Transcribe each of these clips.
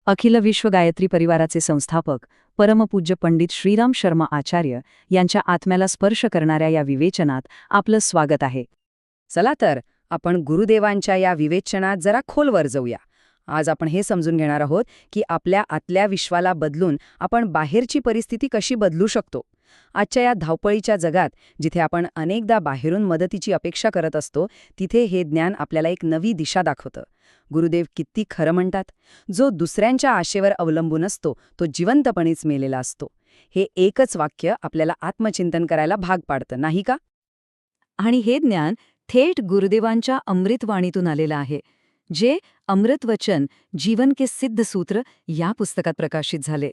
अखिल विश्व गायत्री परिवाराचे संस्थापक परमपूज्य पंडित श्रीराम शर्मा आचार्य यांच्या आत्म्याला स्पर्श करणाऱ्या या विवेचनात आपलं स्वागत आहे. चला तर आपण गुरुदेवांच्या या विवेचनात जरा खोलवर जाऊया. आज आपण हे समजून घेणार आहोत की आपल्या आतल्या विश्वाला बदलून आपण बाहेरची परिस्थिती कशी बदलू शकतो. आजच्या या धावपळीच्या जगात जिथे आपण अनेकदा बाहेरून मदतीची अपेक्षा करत असतो, तिथे हे ज्ञान आपल्याला एक नवी दिशा दाखवतं. गुरुदेव किती खरं म्हणतात, जो दुसऱ्यांच्या आशेवर अवलंबून असतो तो जिवंतपणेच मेलेला असतो. हे एकच वाक्य आपल्याला आत्मचिंतन करायला भाग पाडतं, नाही का? आणि हे ज्ञान थेट गुरुदेवांच्या अमृतवाणीतून आलेलं आहे, जे अमृतवचन जीवन के सिद्ध सूत्र या पुस्तकात प्रकाशित झाले.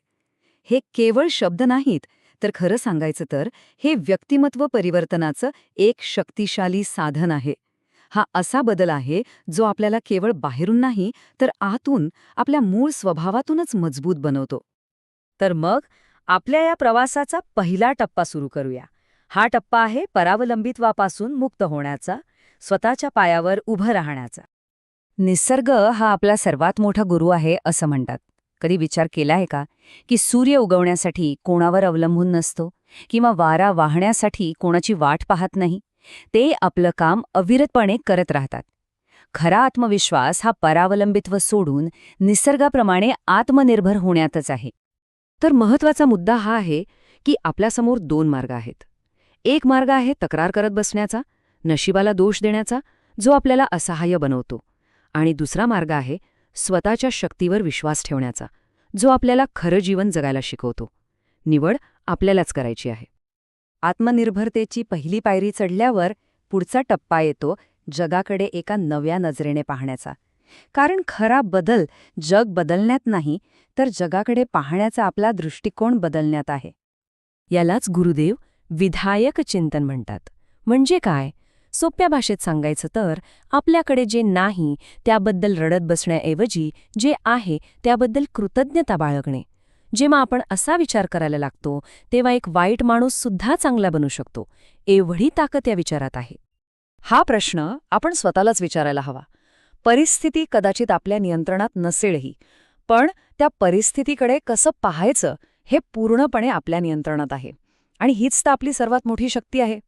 हे केवळ शब्द नाहीत, तर खरं सांगायचं तर हे व्यक्तिमत्व परिवर्तनाचं एक शक्तिशाली साधन आहे. हा असा बदल आहे जो आपल्याला केवळ बाहेरून नाही, तर आतून आपल्या मूळ स्वभावातूनच मजबूत बनवतो. तर मग आपल्या या प्रवासाचा पहिला टप्पा सुरू करूया. हा टप्पा आहे परावलंबित्वापासून मुक्त होण्याचा, स्वतःच्या पायावर उभं राहण्याचा. निसर्ग हा आपला सर्वात मोठा गुरु आहे असं म्हणतात. कधी विचार केला आहे का की सूर्य उगवण्यासाठी कोणावर अवलंबून नसतो किंवा वारा वाहण्यासाठी कोणाची वाट पाहत नाही. ते आपलं काम अविरतपणे करत राहतात. खरा आत्मविश्वास हा परावलंबित्व सोडून निसर्गाप्रमाणे आत्मनिर्भर होण्यातच आहे. तर महत्वाचा मुद्दा हा आहे की आपल्यासमोर दोन मार्ग आहेत. एक मार्ग आहे तक्रार करत बसण्याचा, नशिबाला दोष देण्याचा, जो आपल्याला असहाय्य बनवतो. आणि दुसरा मार्ग आहे स्वतःच्या शक्तीवर विश्वास ठेवण्याचा, जो आपल्याला खरं जीवन जगायला शिकवतो. निवड आपल्यालाच करायची आहे. आत्मनिर्भरतेची पहिली पायरी चढल्यावर पुढचा टप्पा येतो जगाकडे एका नव्या नजरेने पाहण्याचा. कारण खरा बदल जग बदलण्यात नाही, तर जगाकडे पाहण्याचा आपला दृष्टिकोन बदलण्यात आहे. यालाच गुरुदेव विधायक चिंतन म्हणतात. म्हणजे काय? सोप्या भाषेत सांगायचं तर आपल्याकडे जे नाही त्याबद्दल रडत बसण्याऐवजी जे आहे त्याबद्दल कृतज्ञता बाळगणे. जेव्हा आपण असा विचार करायला लागतो तेव्हा एक वाईट माणूस सुद्धा चांगला बनू शकतो. एवढी ताकद या विचारात आहे. हा प्रश्न आपण स्वतःलाच विचारायला हवा. परिस्थिती कदाचित आपल्या नियंत्रणात नसेलही, पण त्या परिस्थितीकडे कसं पाहायचं हे पूर्णपणे आपल्या नियंत्रणात आहे. आणि हीच तर आपली सर्वात मोठी शक्ती आहे.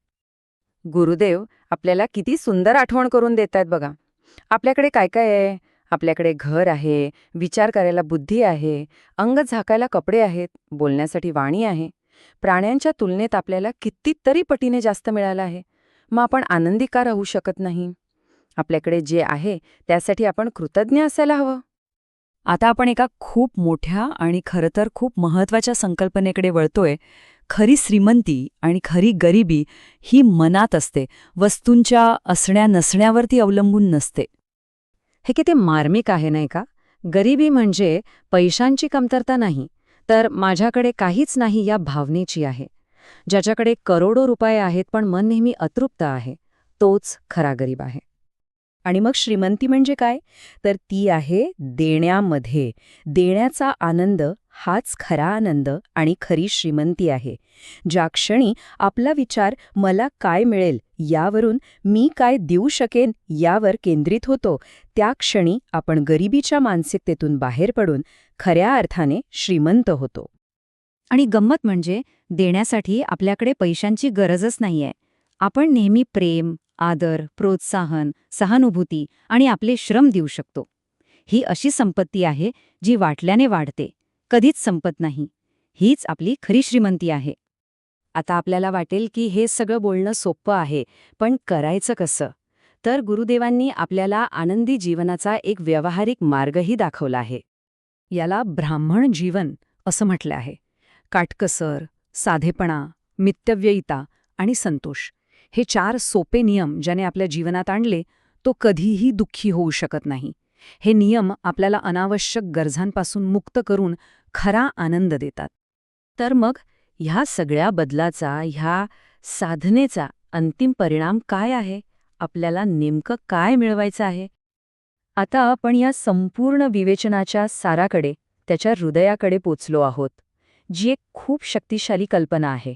गुरुदेव आपल्याला किती सुंदर आठवण करून देत आहेत बघा. आपल्याकडे काय काय आहे? आपल्याकडे घर आहे, विचार करायला बुद्धी आहे, अंग झाकायला कपडे आहेत, बोलण्यासाठी वाणी आहे. प्राण्यांच्या तुलनेत आपल्याला कितीतरी पटीने जास्त मिळालं आहे. मग आपण आनंदी का राहू शकत नाही? आपल्याकडे जे आहे त्यासाठी आपण कृतज्ञ असायला हवं. आता आपण एका खूप मोठ्या आणि खरं तर खूप महत्वाच्या संकल्पनेकडे वळतोय. खरी श्रीमंती आणि खरी गरिबी ही मनात असते, वस्तूंच्या असण्या नसण्यावरती अवलंबून नसते. हे किती मार्मिक आहे नाही का? गरिबी म्हणजे पैशांची कमतरता नाही, तर माझ्याकडे काहीच नाही या भावनेची आहे. ज्याच्याकडे करोडो रुपये आहेत पण मन नेहमी अतृप्त आहे, तोच खरा गरीब आहे. आणि मग श्रीमंती म्हणजे काय? तर ती आहे देण्यामध्ये. देण्याचा आनंद हाच खरा आनंद आणि खरी श्रीमंती आहे. ज्या क्षणी आपला विचार मला काय मिळेल यावरून मी काय देऊ शकेन यावर केंद्रित होतो, त्या क्षणी आपण गरिबीच्या मानसिकतेतून बाहेर पडून खऱ्या अर्थाने श्रीमंत होतो. आणि गंमत म्हणजे देण्यासाठी आपल्याकडे पैशांची गरजच नाहीये. आपण नेहमी प्रेम, आदर, प्रोत्साहन, सहानुभूती आणि आपले श्रम देऊ शकतो. ही अशी संपत्ती आहे जी वाटल्याने वाढते, कधीच संपत नाही. हीच आपली खरी श्रीमंती आहे. आता आपल्याला वाटेल की हे सगळं बोलणं सोपं आहे, पण करायचं कसं? तर गुरुदेवांनी आपल्याला आनंदी जीवनाचा एक व्यावहारिक मार्गही दाखवला आहे. याला ब्राह्मण जीवन असं म्हटलं आहे. काटकसर, साधेपणा, मितव्ययिता आणि संतोष हे 4 सोपे नियम ज्याने आपल्या जीवनात आणले, तो कधीही दुःखी होऊ शकत नाही. हे नियम आपल्याला अनावश्यक गरजांपासून मुक्त करून खरा आनंद देतात. तर मग ह्या सगळ्या बदलाचा, ह्या साधनेचा अंतिम परिणाम काय आहे? आपल्याला नेमकं काय मिळवायचं आहे? आता आपण या संपूर्ण विवेचनाच्या साराकडे, त्याच्या हृदयाकडे पोचलो आहोत, जी एक खूप शक्तिशाली कल्पना आहे.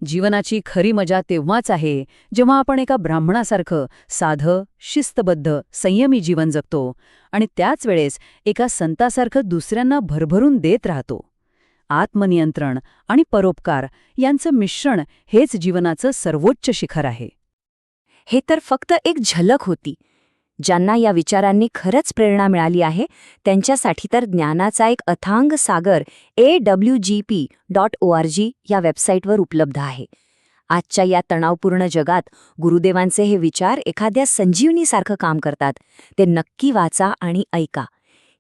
जीवनाची खरी मजा तेव्हाच आहे जेव्हा आपण एका ब्राह्मणासारखं साधं, शिस्तबद्ध, संयमी जीवन जगतो आणि त्याच वेळेस एका संतासारखं दुसऱ्यांना भरभरून देत राहतो. आत्मनियंत्रण आणि परोपकार यांचं मिश्रण हेच जीवनाचं सर्वोच्च शिखर आहे. हे तर फक्त एक झलक होती. ज्यांना या विचारांनी खरंच प्रेरणा मिळाली आहे त्यांच्यासाठी तर ज्ञानाचा एक अथांग सागर awgp.org या वेबसाईटवर उपलब्ध आहे. आजच्या या तणावपूर्ण जगात गुरुदेवांचे हे विचार एखाद्या संजीवनीसारखं काम करतात. ते नक्की वाचा आणि ऐका.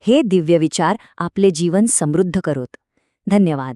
हे दिव्य विचार आपले जीवन समृद्ध करोत. धन्यवाद.